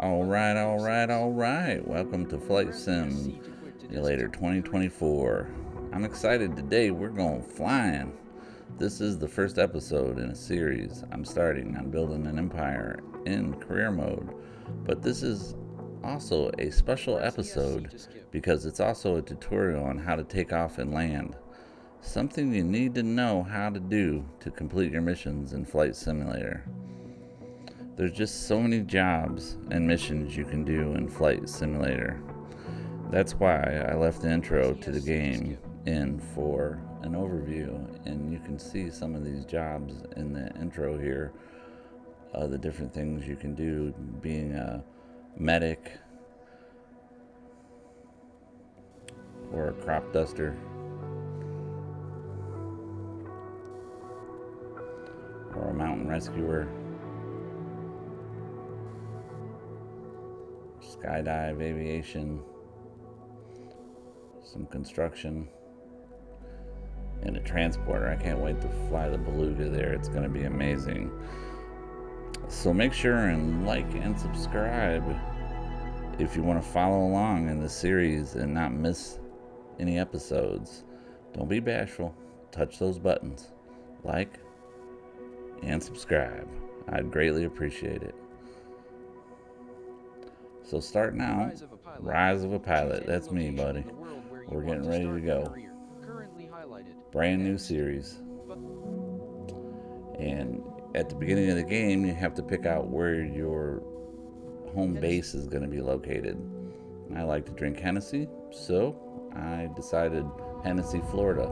All right. Welcome to Flight Simulator 2024. I'm excited today. We're going flying. This is the first episode in a series I'm starting on building an empire in career mode. But this is also a special episode because it's also a tutorial on how to take off and land. Something you need to know how to do to complete your missions in Flight Simulator. There's just so many jobs and missions you can do in Flight Simulator. That's why I left the intro to the game in for an overview, and you can see some of these jobs in the intro here, the different things you can do, being a medic or a crop duster or a mountain rescuer. Skydive, aviation, some construction, and a transporter. I can't wait to fly the Beluga there. It's going to be amazing. So make sure and like and subscribe if you want to follow along in the series and not miss any episodes. Don't be bashful. Touch those buttons. Like and subscribe. I'd greatly appreciate it. So start now. Rise of a Pilot. That's me, buddy. We're getting ready to go. Brand new series. And at the beginning of the game, you have to pick out where your home base is going to be located. I like to drink Hennessy, so I decided Hennessy, Florida.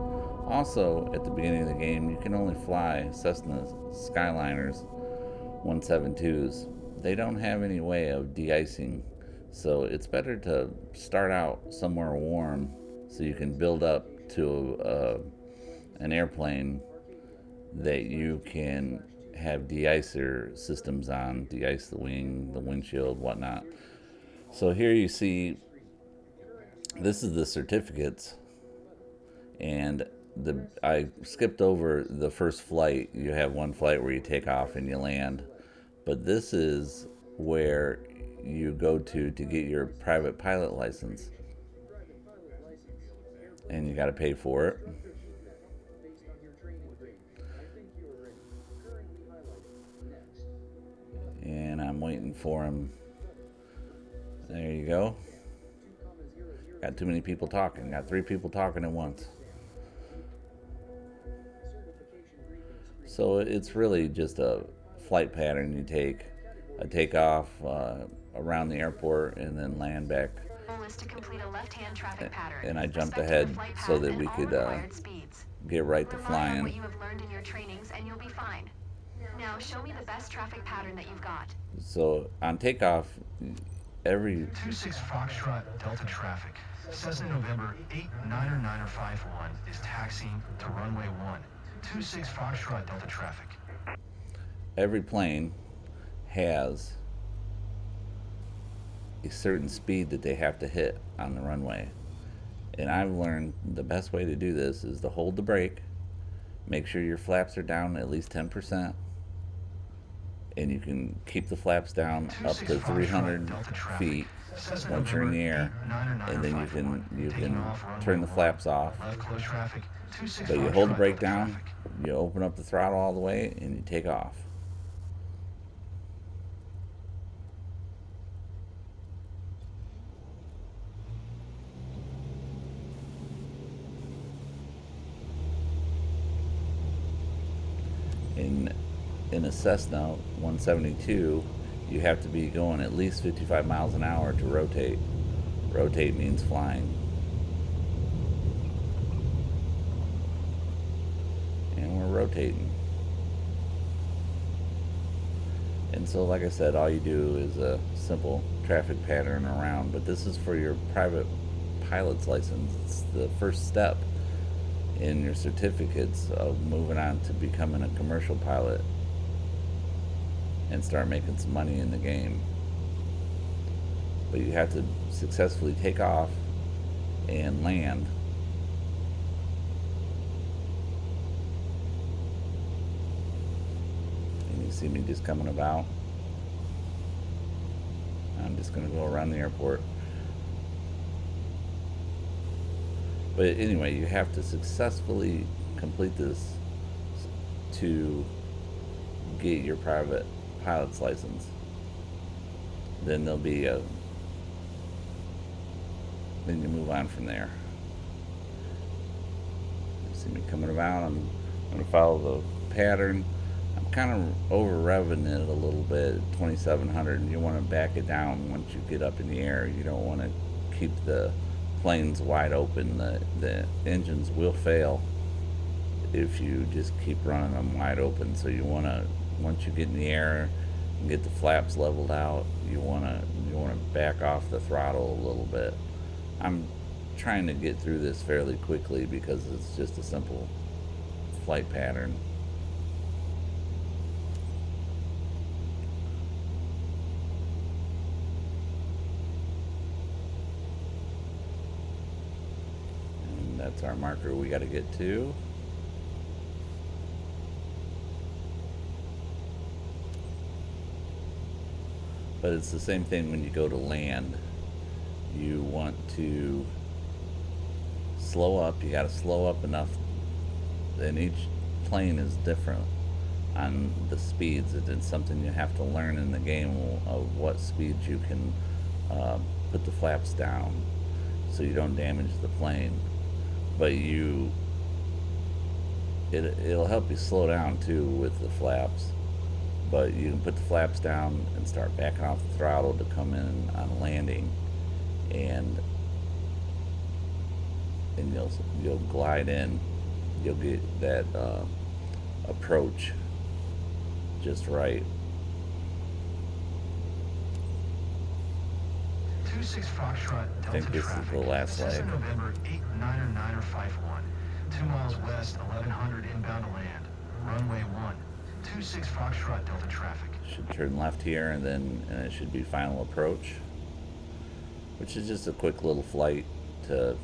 Also, at the beginning of the game, you can only fly Cessna Skyliners 172s. They don't have any way of de-icing, so it's better to start out somewhere warm so you can build up to an airplane that you can have de-icer systems on, de-ice the wing, the windshield, whatnot. So here you see, this is the certificates, and I skipped over the first flight. You have one flight where you take off and you land. But this is where you go to get your private pilot license. And you got to pay for it. And I'm waiting for him. There you go. Got too many people talking. Got 3 people talking at once. So it's really just a flight pattern. You take a takeoff around the airport and then land back. And I jumped ahead so that we could get right to flying. What you have learned in your trainings, and you'll be fine. Now show me the best traffic pattern that you've got. So on takeoff, every 26 Foxtrot Delta traffic. Cessna November 89er9er51 is taxiing to runway 1. 26 Foxtrot Delta traffic. Every plane has a certain speed that they have to hit on the runway. And I've learned the best way to do this is to hold the brake, make sure your flaps are down at least 10%, and you can keep the flaps down up to 300 feet once you're in the air, and then you can turn the flaps off. But you hold the brake down, you open up the throttle all the way, and you take off. In a Cessna 172, you have to be going at least 55 miles an hour to rotate. Rotate means flying. And we're rotating. And so, like I said, all you do is a simple traffic pattern around, but this is for your private pilot's license. It's the first step in your certificates of moving on to becoming a commercial pilot and start making some money in the game. But you have to successfully take off and land. And you see me just coming about. just going to go around the airport. But anyway, you have to successfully complete this to get your private pilot's license. Then there'll be a. Then you move on from there. You see me coming about. I'm going to follow the pattern. I'm kind of over revving it a little bit, 2,700, and you want to back it down once you get up in the air. You don't want to keep the planes wide open. The engines will fail if you just keep running them wide open. So you want to, once you get in the air and get the flaps leveled out, you want to back off the throttle a little bit. I'm trying to get through this fairly quickly because it's just a simple flight pattern. And that's our marker we got to get to. But it's the same thing when you go to land. You want to slow up. You got to slow up enough, and each plane is different on the speeds. It's something you have to learn in the game of what speeds you can put the flaps down so you don't damage the plane. But it'll help you slow down too with the flaps. But you can put the flaps down and start backing off the throttle to come in on landing, and you'll glide in. You'll get that approach just right. 26 Foxtrot I think Delta this is traffic. the last leg. Cessna November 89951. 2 miles west, 1100 inbound to land. Runway 1. 26 Foxtrot Delta traffic. Should turn left here, and it should be final approach, which is just a quick little flight to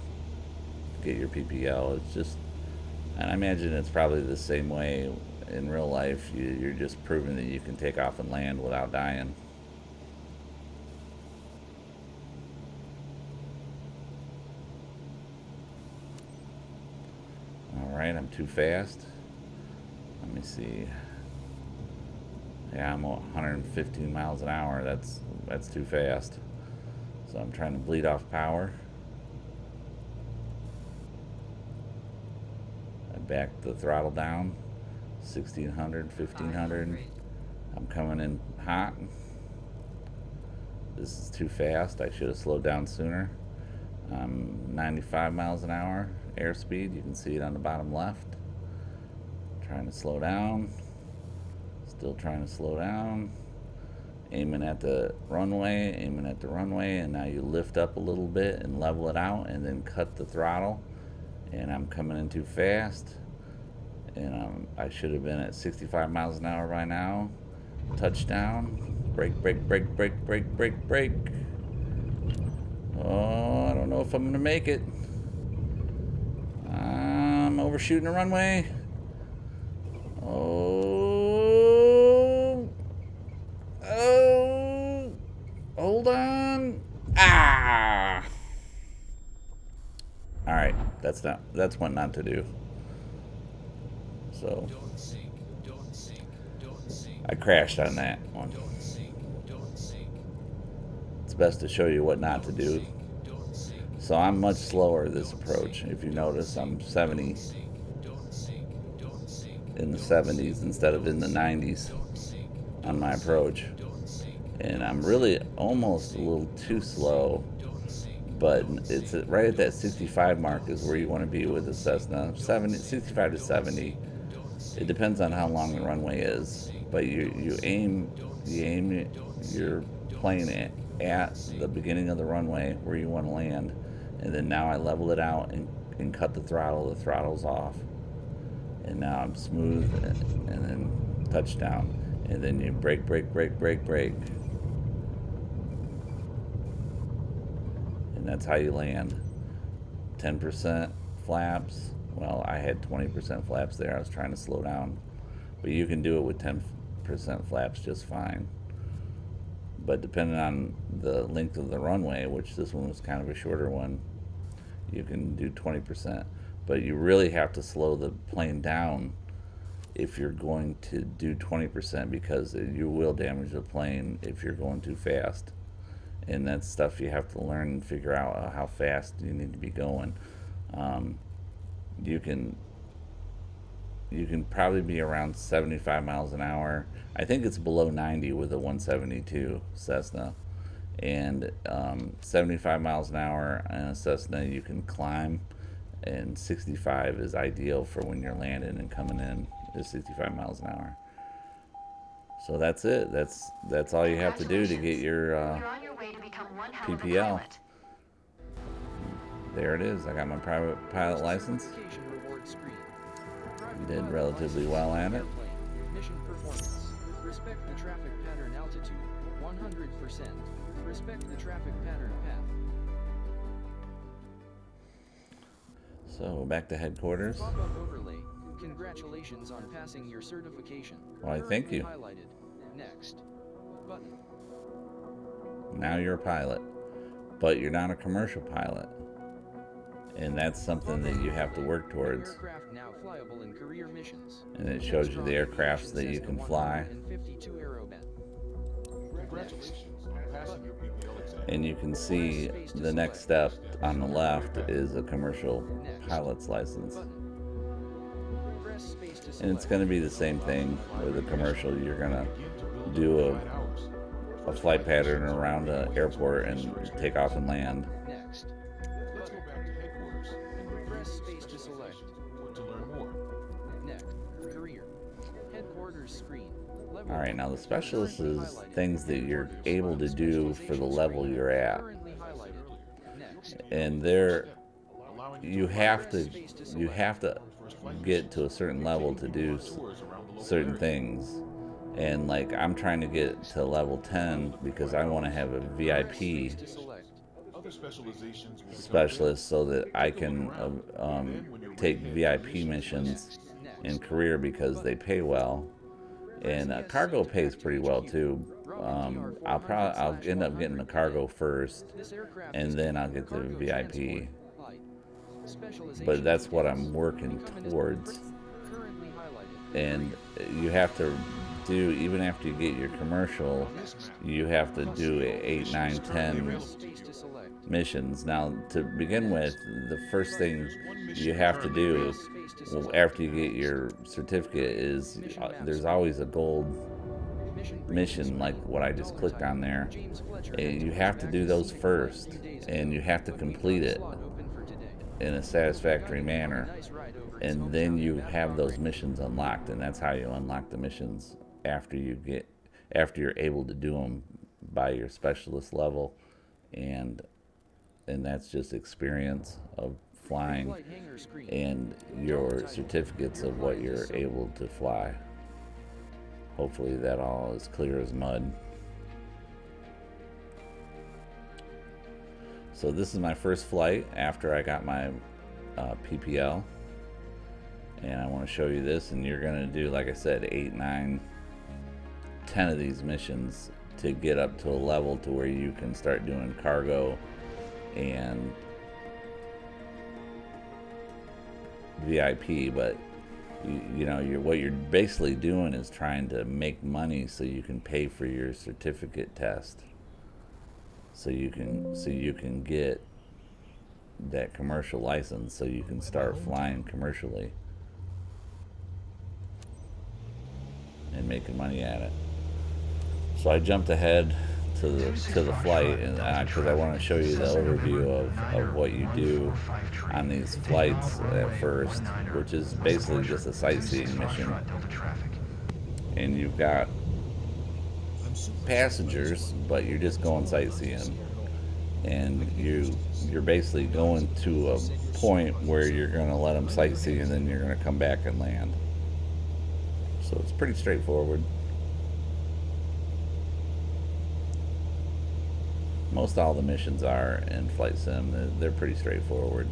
get your PPL. It's just, and I imagine it's probably the same way in real life. You're just proving that you can take off and land without dying. All right, I'm too fast. Let me see. Yeah, I'm 115 miles an hour. That's too fast. So I'm trying to bleed off power. I backed the throttle down, 1600, 1500. I'm coming in hot. This is too fast. I should have slowed down sooner. I'm 95 miles an hour airspeed. You can see it on the bottom left. Trying to slow down. Still trying to slow down. Aiming at the runway, and now you lift up a little bit and level it out, and then cut the throttle. And I'm coming in too fast, and I should have been at 65 miles an hour by now. Touchdown. Brake, brake, brake, brake, brake, brake, brake. Oh, I don't know if I'm gonna make it. I'm overshooting the runway. Oh, hold on. Ah. All right, that's what not to do. So I crashed on that one. It's best to show you what not to do. So I'm much slower this approach. If you notice, I'm 70 in the 70s instead of in the 90s on my approach. And I'm really almost a little too slow, but it's right at that 65 mark is where you want to be with the Cessna. 65 to 70. It depends on how long the runway is, but you aim your plane at the beginning of the runway where you want to land, and then now I level it out and cut the throttle. The throttle's off, and now I'm smooth, and then touchdown, and then you brake, brake, brake, brake, brake, and that's how you land. 10% flaps. Well, I had 20% flaps there. I was trying to slow down, but you can do it with 10% flaps just fine. But depending on the length of the runway, which this one was kind of a shorter one, you can do 20%. But you really have to slow the plane down if you're going to do 20%, because you will damage the plane if you're going too fast. And that's stuff you have to learn and figure out how fast you need to be going. You can probably be around 75 miles an hour. I think it's below 90 with a 172 Cessna. And 75 miles an hour in a Cessna you can climb, and 65 is ideal for when you're landing and coming in, is 65 miles an hour. So that's it. That's all you have to do to get your PPL. There it is. I got my private pilot license. Did relatively well at it. Mission performance. Respect the traffic pattern altitude 100%. Respect the traffic pattern path. So back to headquarters. Pop-up overlay. Congratulations on passing your certification. Why, thank you. Highlighted. Next. Button. Now you're a pilot, but you're not a commercial pilot. And that's something that you have to work towards. Aircraft now flyable in career missions. And it shows you the aircrafts that you can fly. And you can see the next step on the left is a commercial pilot's license. And it's going to be the same thing with a commercial. You're going to do a flight pattern around an airport and take off and land. Next. Let's go back to headquarters and press space to select. To learn more. Next. Career. Headquarters screen. Alright, now the specialist is things that you're able to do for the level you're at. And there, you have to get to a certain level to do certain things. And like, I'm trying to get to level 10 because I want to have a VIP specialist so that I can take VIP missions in career because they pay well. And cargo pays pretty well too. I'll end up getting the cargo first, and then I'll get the VIP. But that's what I'm working towards. And you have to do, even after you get your commercial, you have to do 8, 9, 10 missions. Now, to begin with, the first thing you have to do after you get your certificate is there's always a gold mission like what I just clicked on there, and you have to do those first, and you have to complete it in a satisfactory manner, and then you have those missions unlocked. And that's how you unlock the missions after you're able to do them by your specialist level, and that's just experience of flying and your certificates of what you're able to fly. Hopefully that all is clear as mud. So this is my first flight after I got my PPL, and I want to show you this. And you're going to do, like I said, 8, 9, 10 of these missions to get up to a level to where you can start doing cargo and VIP. But you know, what you're basically doing is trying to make money so you can pay for your certificate test, so you can get that commercial license, so you can start flying commercially and making money at it. So I jumped ahead to the flight, and because I want to show you the overview of what you do on these flights at first, which is basically just a sightseeing mission. And you've got passengers, but you're just going sightseeing, and you're basically going to a point where you're going to let them sightsee, and then you're going to come back and land. So it's pretty straightforward. Most all the missions are in Flight Sim. They're pretty straightforward.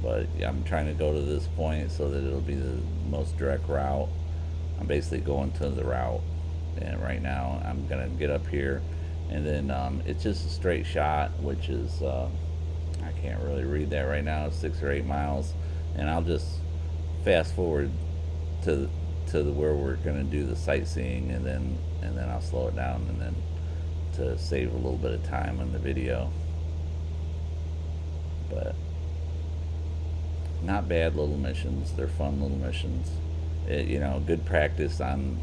But but I'm trying to go to this point so that it'll be the most direct route. I'm basically going to the route, and right now I'm gonna get up here, and then it's just a straight shot, which is I can't really read that right now. It's 6 or 8 miles, and I'll just fast forward to where we're gonna do the sightseeing, and then I'll slow it down, and then to save a little bit of time on the video. But not bad little missions. They're fun little missions. Good practice on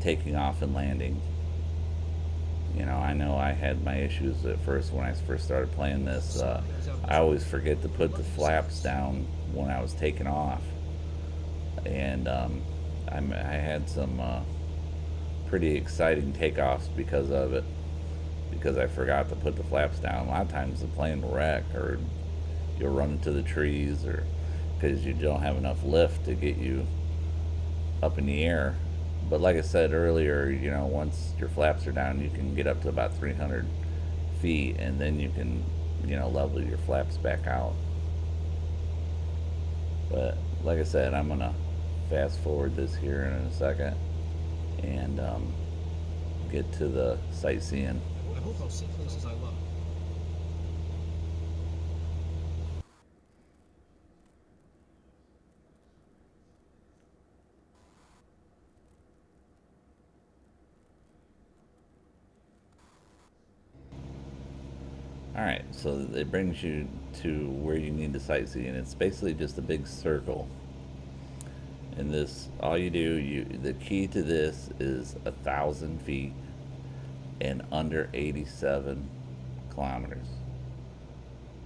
taking off and landing. I know I had my issues at first when I first started playing this. I always forget to put the flaps down when I was taking off, and I had some pretty exciting takeoffs because of it, because I forgot to put the flaps down. A lot of times the plane will wreck, or you'll run into the trees, or because you don't have enough lift to get you up in the air. But like I said earlier, once your flaps are down, you can get up to about 300 feet, and then you can, level your flaps back out. But like I said, I'm gonna fast forward this here in a second and get to the sightseeing. I hope I'll see places I love. Alright, so it brings you to where you need to sightsee, and it's basically just a big circle. And this, all you do, the key to this is 1,000 feet and under 87 kilometers.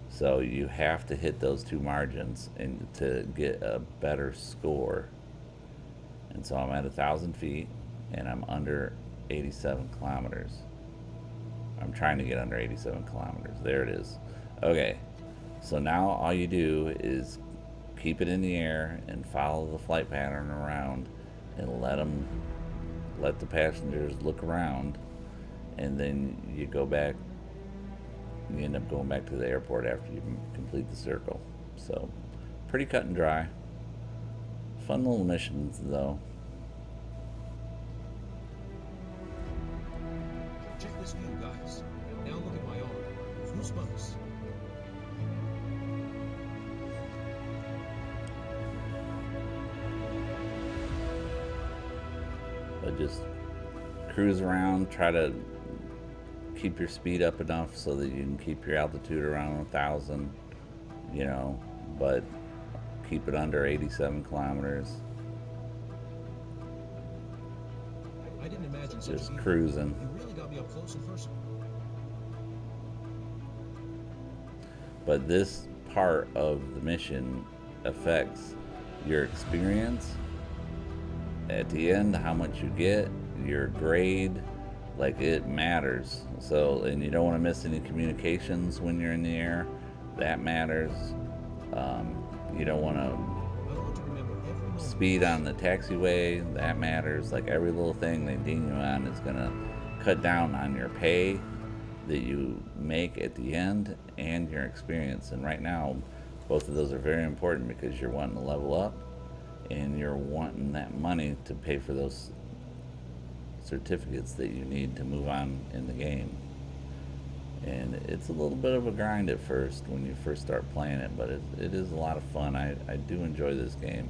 So you have to hit those two margins and to get a better score. And so I'm at 1,000 feet and I'm under 87 kilometers. I'm trying to get under 87 kilometers. There it is. Okay, so now all you do is keep it in the air and follow the flight pattern around, and let the passengers look around, and then you go back. You end up going back to the airport after you complete the circle. So pretty cut and dry. Fun little missions though. Check this view, guys. Now look at my arm. Goosebumps. But just cruise around, try to keep your speed up enough so that you can keep your altitude around 1,000, but keep it under 87 kilometers. I didn't imagine such Just a view. cruising. You really got me up close and personal. But this part of the mission affects your experience at the end, how much you get, your grade, like it matters. So, and you don't want to miss any communications when you're in the air. That matters. You don't want to I want to remember every moment. speed on the taxiway. That matters. Like every little thing they ding you on is going to cut down on your pay that you make at the end and your experience. And right now, both of those are very important because you're wanting to level up and you're wanting that money to pay for those certificates that you need to move on in the game. And it's a little bit of a grind at first when you first start playing it, but it is a lot of fun. I do enjoy this game.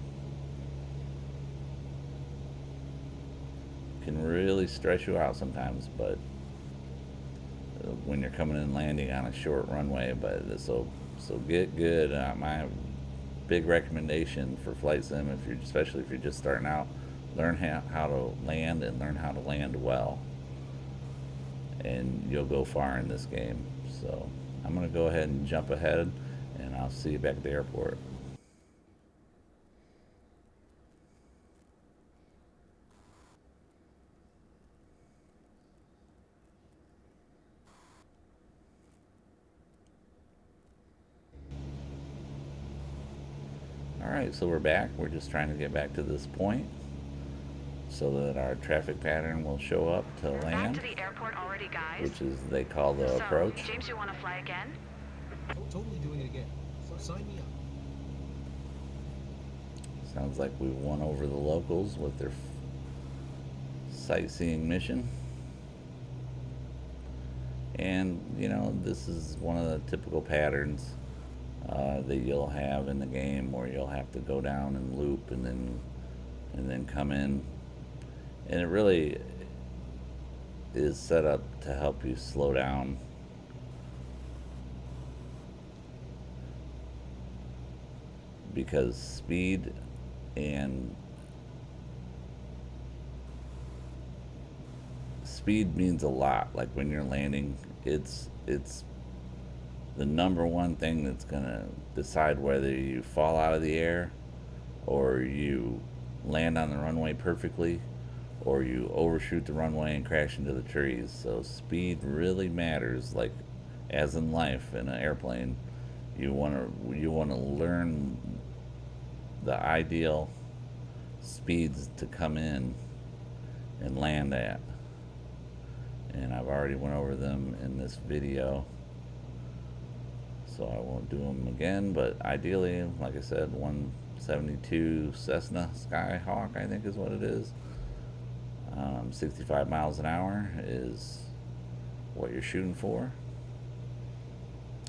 It can really stress you out sometimes, but when you're coming in and landing on a short runway, but so get good. My big recommendation for flight sim, especially if you're just starting out, learn how to land and learn how to land well, and you'll go far in this game. So I'm gonna go ahead and jump ahead, and I'll see you back at the airport. Alright, so we're back. We're just trying to get back to this point so that our traffic pattern will show up to We're land, back to the airport already, guys. which is they call the So, approach. James, you want to fly again? Totally doing it again. Sign me up. Sounds like we won over the locals with their sightseeing mission. And, you know, this is one of the typical patterns that you'll have in the game, where you'll have to go down and loop and then come in. And it really is set up to help you slow down. Because speed means a lot. Like when you're landing, it's the number one thing that's gonna decide whether you fall out of the air, or you land on the runway perfectly, or you overshoot the runway and crash into the trees. So speed really matters. Like as in life, in an airplane, you wanna learn the ideal speeds to come in and land at. And I've already went over them in this video, so I won't do them again. But ideally, like I said, 172 Cessna Skyhawk, I think is what it is. 65 miles an hour is what you're shooting for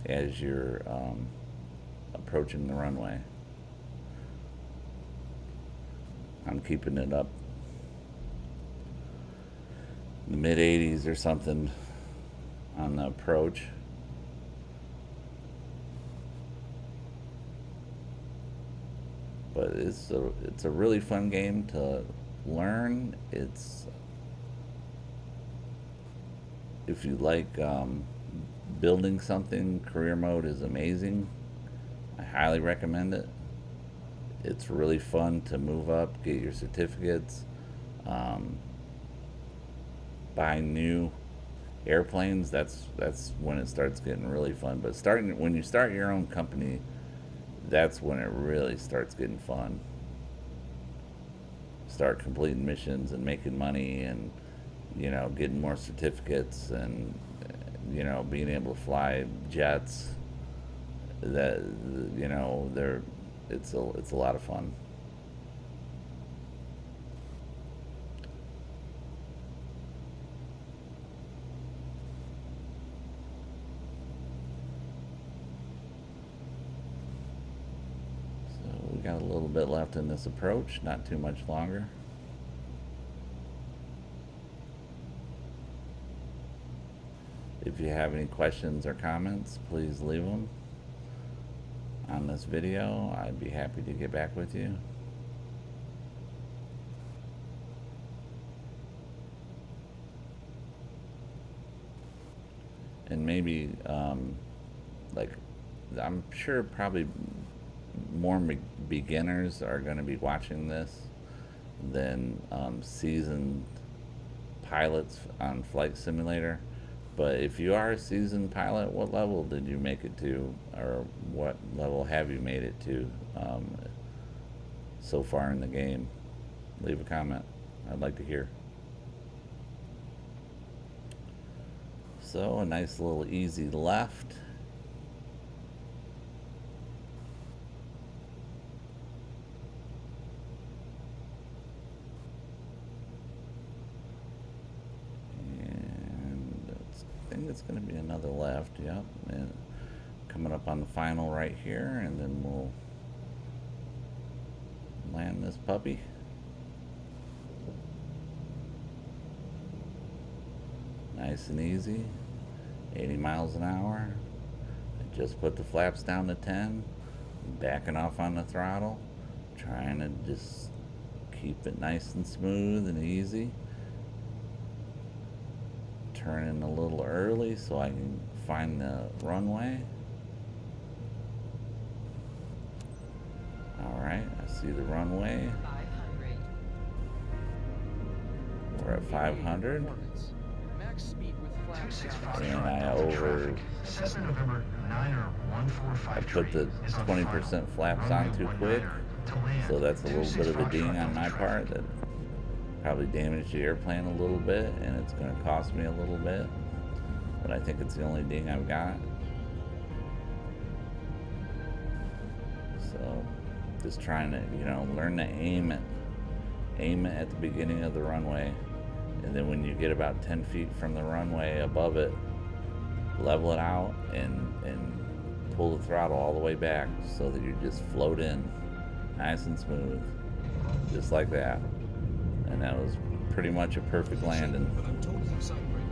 as you're approaching the runway. I'm keeping it up in the mid 80s or something on the approach. But it's a really fun game to learn. It's, if you like building something, career mode is amazing. I highly recommend it. It's really fun to move up, get your certificates, buy new airplanes. That's when it starts getting really fun. But when you start your own company, that's when it really starts getting fun. Start completing missions and making money, and you know, getting more certificates, and you know, being able to fly jets. That, you know, it's a lot of fun. So we got a little bit left in this approach, not too much longer. If you have any questions or comments, please leave them on this video. I'd be happy to get back with you. And maybe like, I'm sure probably more beginners are going to be watching this than seasoned pilots on Flight Simulator. But if you are a seasoned pilot, what level did you make it to, or what level have you made it to so far in the game? Leave a comment. I'd like to hear. So a nice little easy left. I think it's going to be another left, yep. And coming up on the final right here, and then we'll land this puppy. Nice and easy. 80 miles an hour. I just put the flaps down to 10. Backing off on the throttle. Trying to just keep it nice and smooth and easy. Turning a little early so I can find the runway. Alright, I see the runway. 500. We're at 500. Max speed with flaps down. And I over... Cessna November 9er145 I put the 20% flaps on too quick. So that's a little bit of a ding on my part. That probably damaged the airplane a little bit, and it's going to cost me a little bit, but I think it's the only ding I've got. Just trying to, learn to aim it at the beginning of the runway, and then when you get about 10 feet from the runway above it, level it out and pull the throttle all the way back so that you just float in nice and smooth, just like that. And that was pretty much a perfect landing. But I'm totally excited right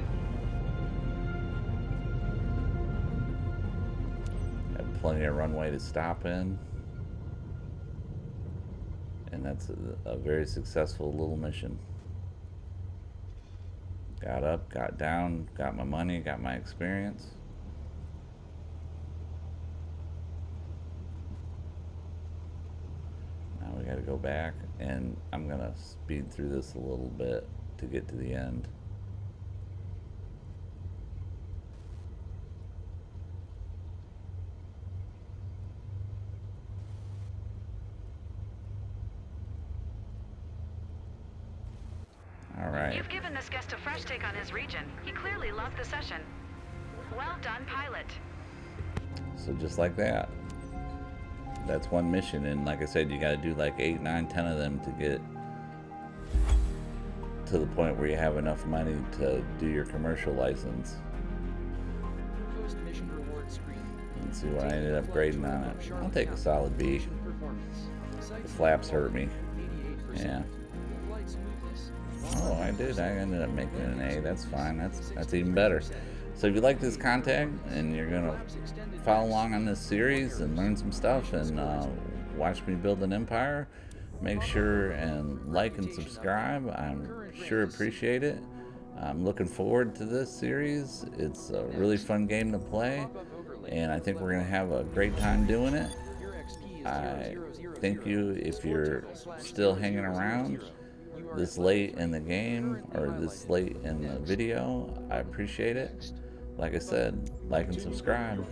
now. Have plenty of runway to stop in, and that's a very successful little mission. Got up, got down, got my money, got my experience. Now we got to go back, and I'm gonna speed through this a little bit to get to the end. All right. You've given this guest a fresh take on his region. He clearly loved the session. Well done, pilot. So just like that, that's one mission, and like I said, you got to do like 8, 9, 10 of them to get to the point where you have enough money to do your commercial license. Post mission reward screen. And see what I ended up grading on it. I'll take a solid B. The flaps hurt me. Yeah. Oh, I did. I ended up making an A. That's fine. That's even better. So if you like this content and you're gonna follow along on this series and learn some stuff and watch me build an empire, make sure and like and subscribe. I'm sure appreciate it. I'm looking forward to this series. It's a really fun game to play, and I think we're gonna have a great time doing it. I thank you if you're still hanging around this late in the game or this late in the video. I appreciate it. Like I said, like and subscribe.